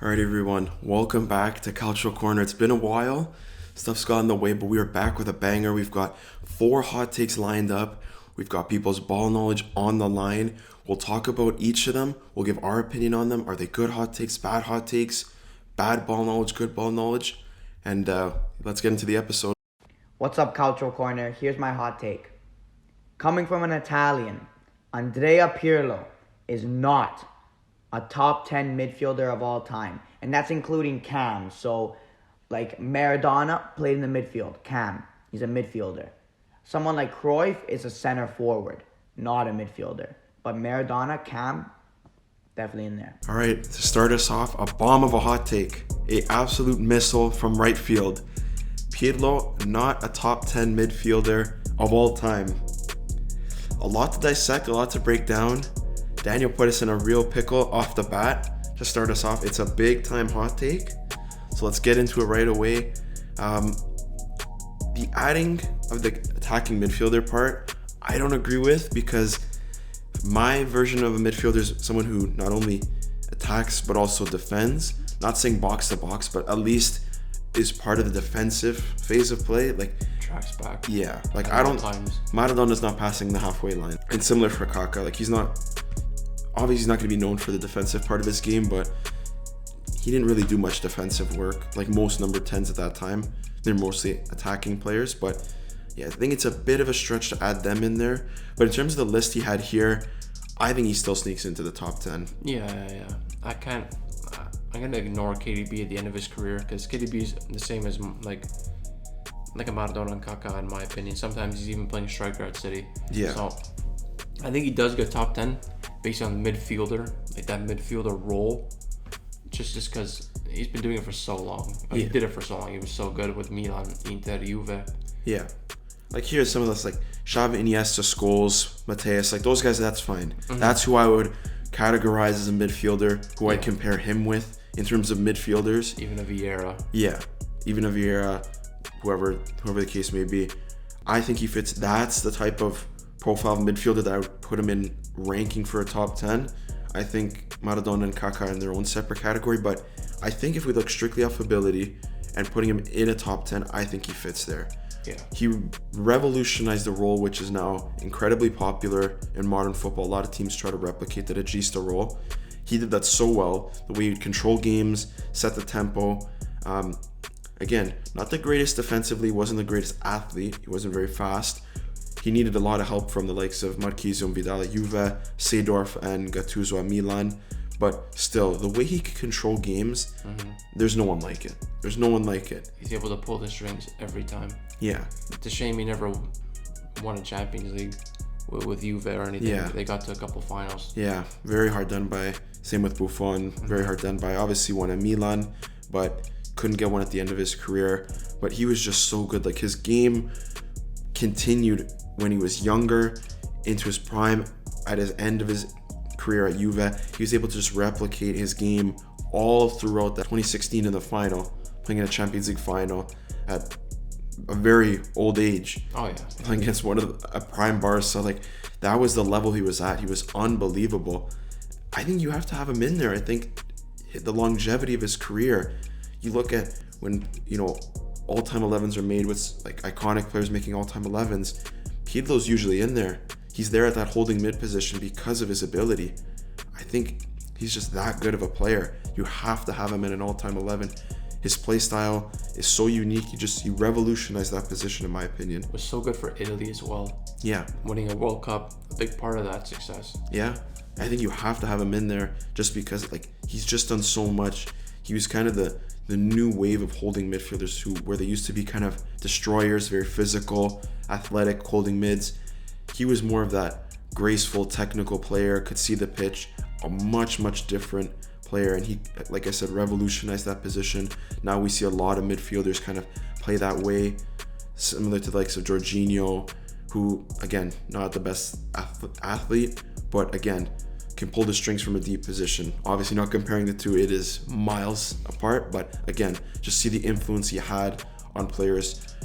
All right, everyone. Welcome back to Calcio Corner. It's been a while. Stuff's got in the way, but we are back with a banger. We've got 4 hot takes lined up. We've got people's ball knowledge on the line. We'll talk about each of them. We'll give our opinion on them. Are they good hot takes, bad ball knowledge, good ball knowledge? And let's get into the episode. What's up, Calcio Corner? Here's my hot take. Coming from an Italian, Andrea Pirlo is not a top 10 midfielder of all time. And that's including Cam. So, like Maradona played in the midfield. Cam, he's a midfielder. Someone like Cruyff is a center forward, not a midfielder. But Maradona, Cam, definitely in there. All right, to start us off, a bomb of a hot take. A absolute missile from right field. Pirlo, not a top 10 midfielder of all time. A lot to dissect, a lot to break down. Daniel put us in a real pickle off the bat. To start us off, it's a big time hot take. So let's get into it right away. The adding of the attacking midfielder part, I don't agree with, because my version of a midfielder is someone who not only attacks but also defends. Not saying box to box, but at least is part of the defensive phase of play. Like tracks back. Yeah, like I don't. Maradona's not passing the halfway line, and similar for Kaká. Like he's not going to be known for the defensive part of his game, but he didn't really do much defensive work. Like most number 10s at that time, they're mostly attacking players. But yeah, I think it's a bit of a stretch to add them in there. But in terms of the list he had here, I think he still sneaks into the top 10. Yeah. I'm gonna ignore KDB at the end of his career, because KDB is the same as like a Maradona and Kaká in my opinion. Sometimes he's even playing striker at City. Yeah. So I think he does get top 10 based on midfielder, like that midfielder role. Just because he's been doing it for so long. He did it for so long. He was so good with Milan, Inter, Juve. Yeah. Like here's some of those, like Xavi, Iniesta, Scholes, Mateus, like those guys, that's fine. Mm-hmm. That's who I would categorize as a midfielder, who I'd compare him with in terms of midfielders. Even a Vieira. Yeah. Even a Vieira, whoever the case may be. I think he fits. That's the type of profile midfielder that I would put him in ranking for a top 10. I think Maradona and Kaká are in their own separate category, but I think if we look strictly off ability and putting him in a top 10, I think he fits there. Yeah. He revolutionized the role, which is now incredibly popular in modern football. A lot of teams try to replicate the regista role. He did that so well. The way he'd control games, set the tempo. Again, not the greatest defensively, wasn't the greatest athlete. He wasn't very fast. He needed a lot of help from the likes of Marchisio and Vidal at Juve, Seedorf and Gattuso at Milan. But still, the way he could control games, there's no one like it. There's no one like it. He's able to pull the strings every time. Yeah. It's a shame he never won a Champions League with Juve or anything. Yeah. They got to a couple finals. Yeah, very hard done by. Same with Buffon, very hard done by. Obviously won at Milan, but couldn't get one at the end of his career. But he was just so good. Like his game continued when he was younger into his prime. At his end of his career at Juve, he was able to just replicate his game all throughout that 2016 in the final, playing in a Champions League final at a very old age. Oh yeah. Playing against one of a prime Barca. Like that was the level he was at. He was unbelievable. I think you have to have him in there. I think the longevity of his career, you look at when, all-time 11s are made with like iconic players making all-time 11s, Pirlo's usually in there. He's there at that holding mid position because of his ability. I think he's just that good of a player. You have to have him in an all-time 11. His play style is so unique. He revolutionized that position, in my opinion. Was so good for Italy as well. Yeah. Winning a World Cup, a big part of that success. Yeah. I think you have to have him in there just because he's just done so much. He was kind of the new wave of holding midfielders where they used to be kind of destroyers, very physical, athletic holding mids. He was more of that graceful, technical player, could see the pitch, a much, much different player. And he, like I said, revolutionized that position. Now we see a lot of midfielders kind of play that way, similar to the likes of Jorginho, who, again, not the best athlete, but again, can pull the strings from a deep position. Obviously not comparing the two, it is miles apart, but again, just see the influence he had on players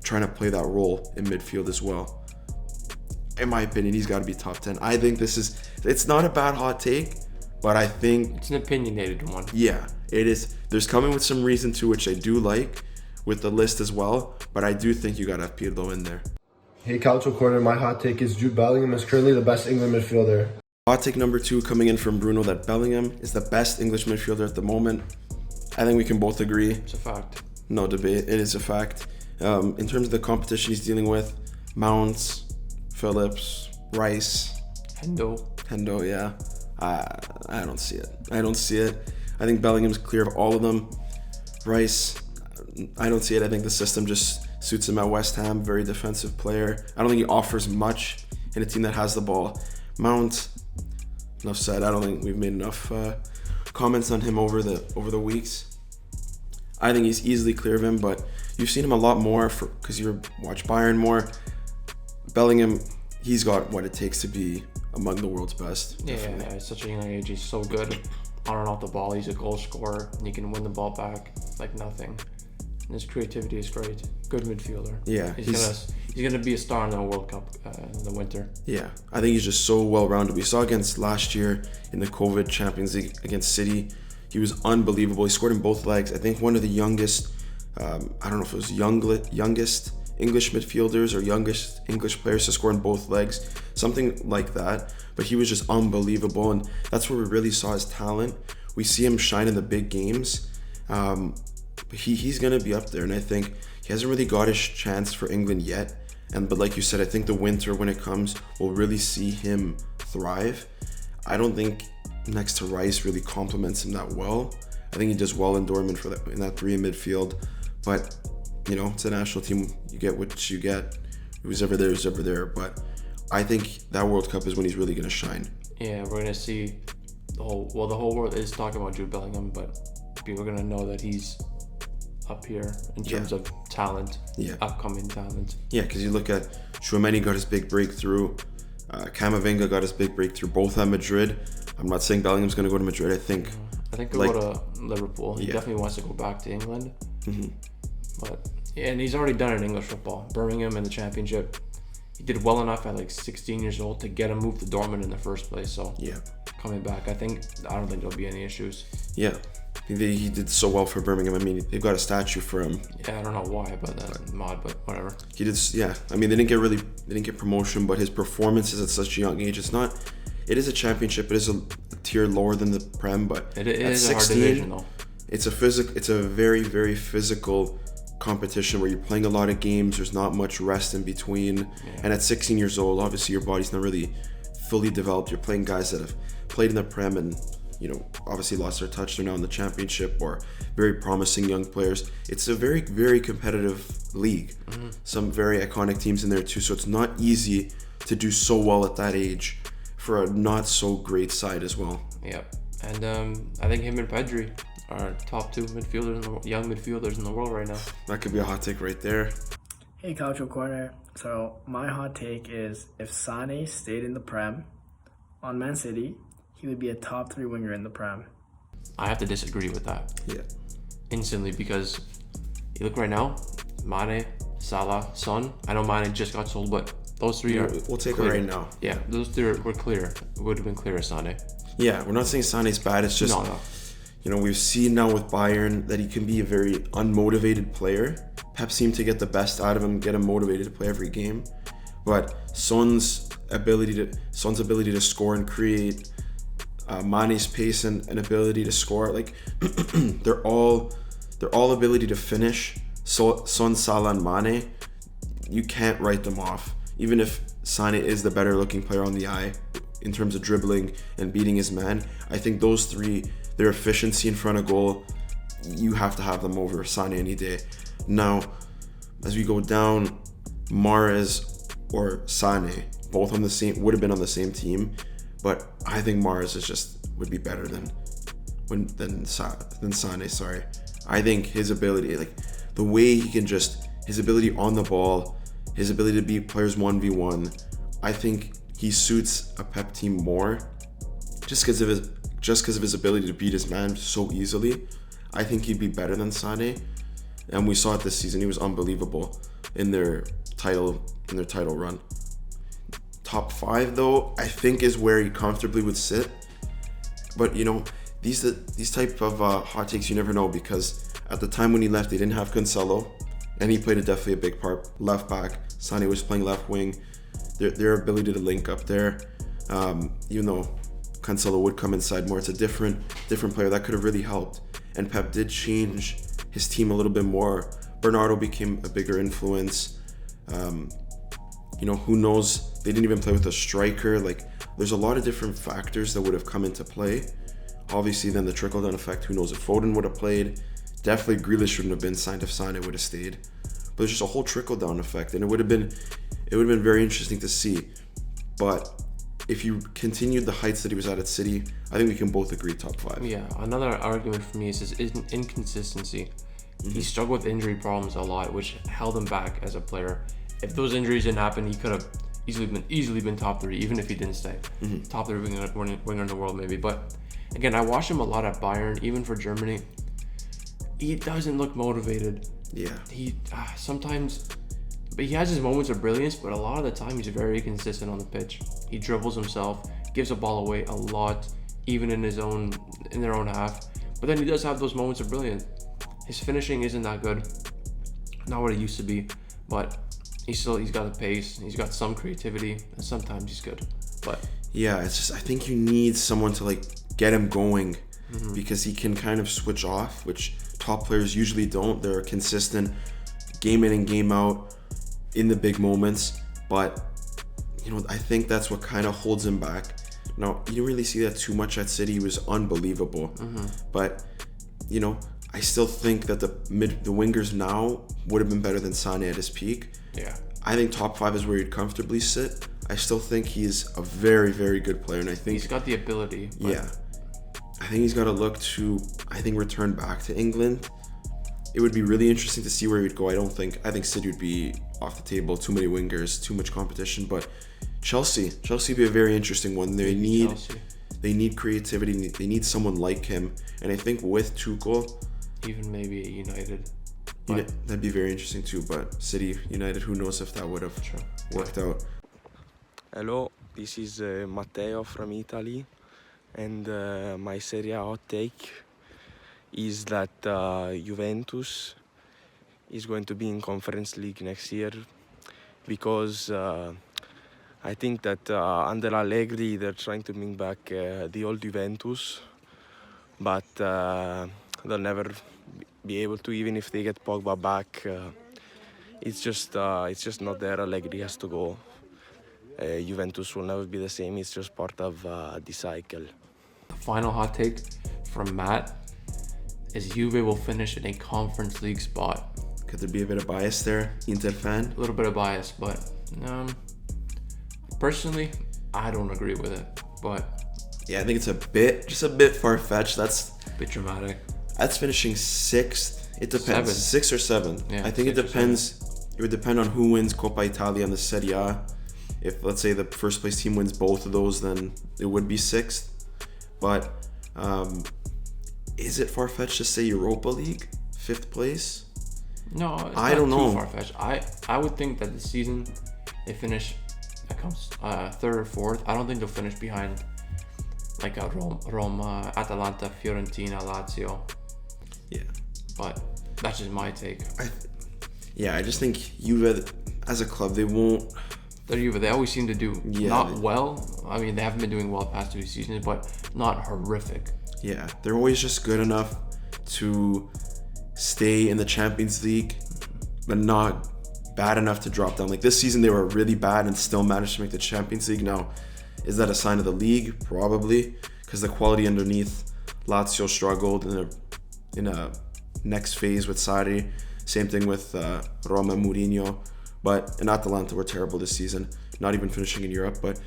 trying to play that role in midfield as well. In my opinion, he's got to be top 10. I think it's not a bad hot take, But I think it's an opinionated one. Yeah, it is. There's coming with some reason to, which I do like with the list as well. But I do think you gotta have Pirlo in there. Hey, Calcio Corner, my hot take is Jude Bellingham is currently the best England midfielder. Hot take number 2 coming in from Bruno, that Bellingham is the best English midfielder at the moment. I think we can both agree. It's a fact. No debate. It is a fact. In terms of the competition he's dealing with, Mounts, Phillips, Rice, Hendo, yeah. I don't see it. I think Bellingham's clear of all of them. Rice, I don't see it. I think the system just suits him at West Ham. Very defensive player. I don't think he offers much in a team that has the ball. Mount, enough said. I don't think we've made enough comments on him over the weeks. I think he's easily clear of him, but you've seen him a lot more because you watch Bayern more. Bellingham, he's got what it takes to be among the world's best. Yeah, at such a young age, he's so good on and off the ball. He's a goal scorer, and he can win the ball back like nothing. And his creativity is great. Good midfielder. Yeah, he's gonna be a star in the World Cup in the winter. Yeah, I think he's just so well-rounded. We saw against last year in the COVID Champions League against City, he was unbelievable. He scored in both legs. I think one of the youngest, I don't know if it was youngest English midfielders or youngest English players to score in both legs, something like that. But he was just unbelievable, and that's where we really saw his talent. We see him shine in the big games. But he's gonna be up there, and I think he hasn't really got his chance for England yet. But like you said, I think the winter, when it comes, we'll really see him thrive. I don't think next to Rice really complements him that well. I think he does well in Dortmund in that 3 in midfield. But it's a national team. You get what you get. Who's ever there is ever there. But I think that World Cup is when he's really gonna shine. Yeah, we're gonna see the whole world is talking about Jude Bellingham, but people are gonna know that he's up here in terms of talent, upcoming talent. Yeah, because you look at Tchouaméni got his big breakthrough, Camavinga got his big breakthrough, both at Madrid. I'm not saying Bellingham's going to go to Madrid. I think he'll go to Liverpool. He definitely wants to go back to England. Mm-hmm. But and he's already done it in English football. Birmingham in the Championship. He did well enough at 16 years old to get him moved to Dortmund in the first place. So coming back, I don't think there'll be any issues. Yeah. He did so well for Birmingham. I mean, they've got a statue for him. Yeah, I don't know why, but that's mod, but whatever. He did. Yeah, I mean, they didn't get promotion, but his performances at such a young age. It is a championship. It is a tier lower than the Prem, but it is 16, a hard division though. It's a very, very physical competition where you're playing a lot of games. There's not much rest in between, and at 16 years old, obviously your body's not really fully developed. You're playing guys that have played in the Prem and obviously lost their touch. They're now in the Championship, or very promising young players. It's a very, very competitive league. Mm-hmm. Some very iconic teams in there too, so it's not easy to do so well at that age for a not so great side as well. Yep, and I think him and Pedri are top 2 young midfielders in the world right now. That could be a hot take right there. Hey, Calcio Corner. So my hot take is if Sane stayed in the Prem on Man City, he would be a top 3 winger in the Prem. I have to disagree with that. Yeah. Instantly, because you look right now, Mane, Salah, Son. I know Mane just got sold, but those 3 are We'll take clear. it right now. Yeah, those 3 were clear. It would have been clear as Sane. Yeah, we're not saying Sane's bad. It's just, we've seen now with Bayern that he can be a very unmotivated player. Pep seemed to get the best out of him, get him motivated to play every game. But Son's ability to score and create, Mane's pace and ability to score, they're all ability to finish. Son, Salah, and Mane, you can't write them off. Even if Sane is the better looking player on the eye in terms of dribbling and beating his man, I think those 3, their efficiency in front of goal, you have to have them over Sane any day. Now, as we go down, Mahrez or Sane, both would have been on the same team. But I think Mahrez would be better than Sane. Sorry, I think his ability, the way he can his ability on the ball, his ability to beat players 1v1, I think he suits a Pep team more, just because of his ability to beat his man so easily. I think he'd be better than Sane, and we saw it this season. He was unbelievable in their title run. Top 5 though, I think is where he comfortably would sit. But these type of hot takes, you never know, because at the time when he left, they didn't have Cancelo, and he played definitely a big part. Left back, Sane was playing left wing. Their ability to link up there, even though Cancelo would come inside more, it's a different player that could have really helped. And Pep did change his team a little bit more. Bernardo became a bigger influence. Who knows? They didn't even play with a striker. Like, there's a lot of different factors that would have come into play. Obviously, then the trickle-down effect. Who knows if Foden would have played? Definitely Grealish shouldn't have been signed if Sane would have stayed. But there's just a whole trickle-down effect, and it would have been very interesting to see. But if you continued the heights that he was at City, I think we can both agree top 5. Yeah, another argument for me is his inconsistency. He struggled with injury problems a lot, which held him back as a player. If those injuries didn't happen, he could have easily been top 3, even if he didn't stay. Top 3 winger in the world, maybe. But again, I watched him a lot at Bayern, even for Germany. He doesn't look motivated. Yeah. He sometimes, but he has his moments of brilliance. But a lot of the time, he's very inconsistent on the pitch. He dribbles himself, gives the ball away a lot, even in their own half. But then he does have those moments of brilliance. His finishing isn't that good, not what it used to be, but he's got the pace, he's got some creativity, and sometimes he's good. But yeah, it's just, I think you need someone to get him going, because he can kind of switch off, which top players usually don't. They're consistent game in and game out in the big moments, but I think that's what kind of holds him back. Now, you didn't really see that too much at City. He was unbelievable, but I still think that the wingers now would have been better than Sane at his peak. yeah, I think top 5 is where he'd comfortably sit. I still think he's a very, very good player, and I think he's got the ability. Yeah, I think he's got to look to return back to England. It would be really interesting to see where he'd go. I think City would be off the table. Too many wingers, too much competition. But Chelsea would be a very interesting one. They need creativity. They need someone like him, and I think with Tuchel, Even maybe United. That'd be very interesting too. But City, United, who knows if that would have worked out. Hello, this is Matteo from Italy, and my Serie A hot take is that Juventus is going to be in Conference League next year, because I think that under Allegri they're trying to bring back the old Juventus, but they'll never be able to, even if they get Pogba back. It's just not there. Allegri has to go. Juventus will never be the same. It's just part of the cycle. The final hot take from Matt is Juve will finish in a Conference League spot. Could there be a bit of bias there, Inter fan? A little bit of bias, but personally, I don't agree with it. But Yeah, I think it's a bit far-fetched. That's a bit dramatic. That's finishing 6th. It depends. 7th. 6 or 7. Yeah, I think it 6 or depends. It would depend on who wins Coppa Italia and the Serie A. If, let's say, the first place team wins both of those, then it would be 6th. But is it far-fetched to say Europa League 5th place? No, it's I not don't know. too far-fetched. I would think that this season they finish 3rd or 4th. I don't think they'll finish behind like a Roma, Atalanta, Fiorentina, Lazio. Yeah. But that's just my take. I just think Juve, as a club, they won't... They're Juve. They always seem to do Yeah, well. I mean, they haven't been doing well past 2 seasons, but not horrific. Yeah, they're always just good enough to stay in the Champions League, but not bad enough to drop down. Like this season, they were really bad and still managed to make the Champions League. Now, is that a sign of the league? Probably, because the quality underneath. Lazio struggled in a next phase with Sarri. Same thing with Roma, Mourinho. And Atalanta were terrible this season, not even finishing in Europe. But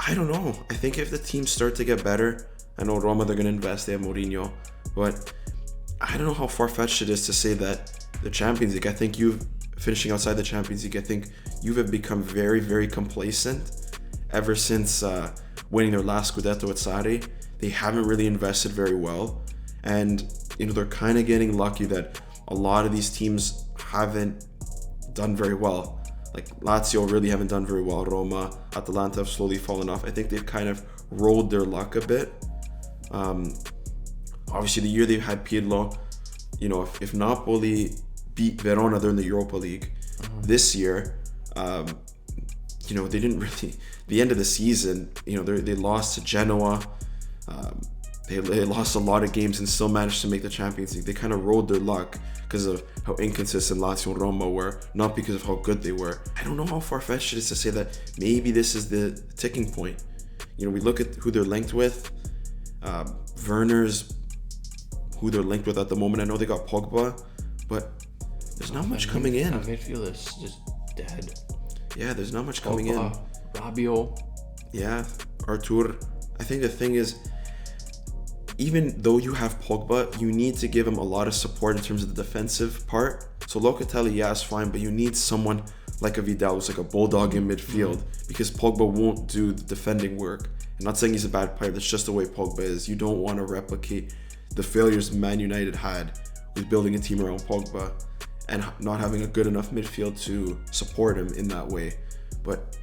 I don't know. I think if the teams start to get better, I know Roma, they're going to invest. They have Mourinho. But I don't know how far-fetched it is to say that the Champions League, I think finishing outside the Champions League, I think have become very, very complacent ever since winning their last Scudetto with Sarri. They haven't really invested very well. And, they're kind of getting lucky that a lot of these teams haven't done very well. Like Lazio really haven't done very well. Roma, Atalanta have slowly fallen off. I think they've kind of rolled their luck a bit. Obviously, the year they've had Pirlo, you know, if Napoli beat Verona, they're in the Europa League. This year, you know, they didn't really. The end of the season, you know, they lost to Genoa. They lost a lot of games and still managed to make the Champions League. They kind of rode their luck because of how inconsistent Lazio and Roma were, not because of how good they were. I don't know how far-fetched it is to say that maybe this is the ticking point. You know, we look at who they're linked with. Werner's who they're linked with at the moment. I know they got Pogba, but there's not much coming in. That midfield is just dead. Yeah, there's not much coming in. Rabiot. Yeah, Artur. I think the thing is, even though you have Pogba, you need to give him a lot of support in terms of the defensive part. So Locatelli, yeah, is fine, but you need someone like a Vidal who's like a bulldog in midfield, because Pogba won't do the defending work. I'm not saying he's a bad player, that's just the way Pogba is. You don't want to replicate the failures Man United had with building a team around Pogba and not having a good enough midfield to support him in that way. But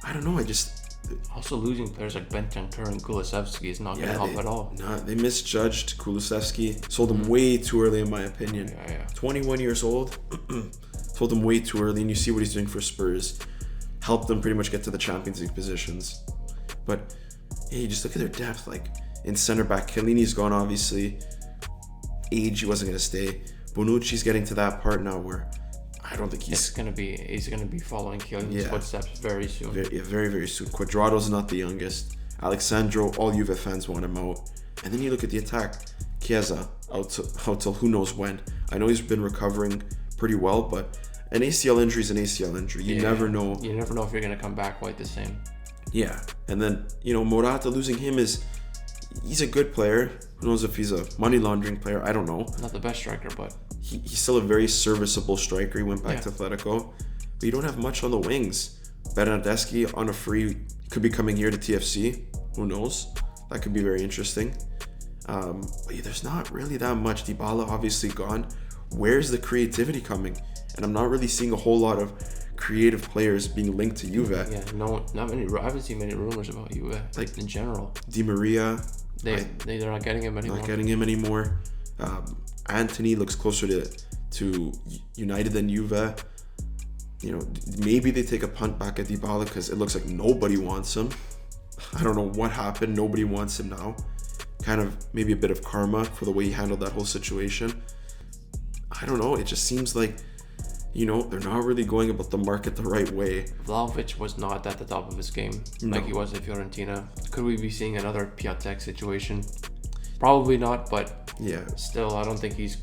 I don't know, Also losing players like Bentancur and Kulusevski is not going to help at all. No, they misjudged Kulusevski. Sold him way too early, in my opinion. Yeah. 21 years old. Sold him way too early, and you see what he's doing for Spurs. Helped them pretty much get to the Champions League positions. But yeah, you just look at their depth. Like in center back, Chiellini's gone, obviously. Age, he wasn't going to stay. Bonucci's getting to that part now where I don't think he's gonna be following Chiellini's footsteps very soon. Very, very soon. Quadrado's not the youngest. Alexandro, all Juve fans want him out. And then you look at the attack. Chiesa out till who knows when. I know he's been recovering pretty well, but an ACL injury is an ACL injury. You never know. You never know if you're gonna come back quite the same. Yeah, and then Morata, losing him he's a good player. Who knows if he's a money laundering player? I don't know. Not the best striker, but he's still a very serviceable striker. He went back to Atletico, but you don't have much on the wings. Bernardeschi on a free could be coming here to TFC. Who knows? That could be very interesting. But there's not really that much. Dybala obviously gone. Where's the creativity coming? And I'm not really seeing a whole lot of creative players being linked to Juve. Yeah, not many. I haven't seen many rumors about Juve, like in general. Di Maria, they're not getting him anymore. Anthony looks closer to United than Juve. Maybe they take a punt back at Dybala because it looks like nobody wants him. I don't know what happened. Nobody wants him now. Kind of maybe a bit of karma for the way he handled that whole situation. I don't know. It just seems like, they're not really going about the market the right way. Vlahovic was not at the top of his game like he was at Fiorentina. Could we be seeing another Piatek situation? Probably not, but still, I don't think he's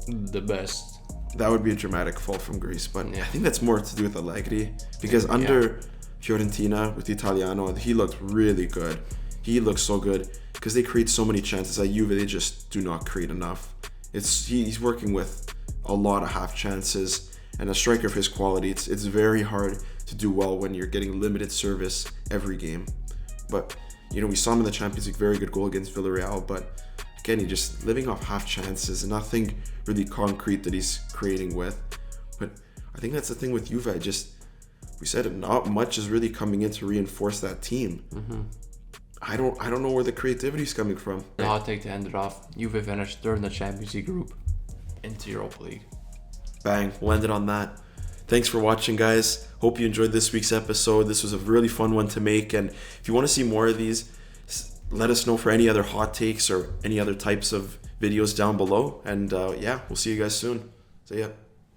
the best. That would be a dramatic fall from Greece, but I think that's more to do with Allegri, because under Fiorentina with Italiano, he looked really good. He looks so good because they create so many chances. At Juve, they just do not create enough. He's working with a lot of half chances, and a striker of his quality, it's very hard to do well when you're getting limited service every game. But we saw him in the Champions League, very good goal against Villarreal, but again, he just living off half chances and nothing really concrete that he's creating with. But I think that's the thing with Juve. We said it, not much is really coming in to reinforce that team. I don't know where the creativity is coming from. The hot take to end it off: Juve finished third in the Champions League group into Europa League. Bang, we'll end it on that. Thanks for watching, guys. Hope you enjoyed this week's episode. This was a really fun one to make, and if you want to see more of these, let us know for any other hot takes or any other types of videos down below. And we'll see you guys soon. See ya.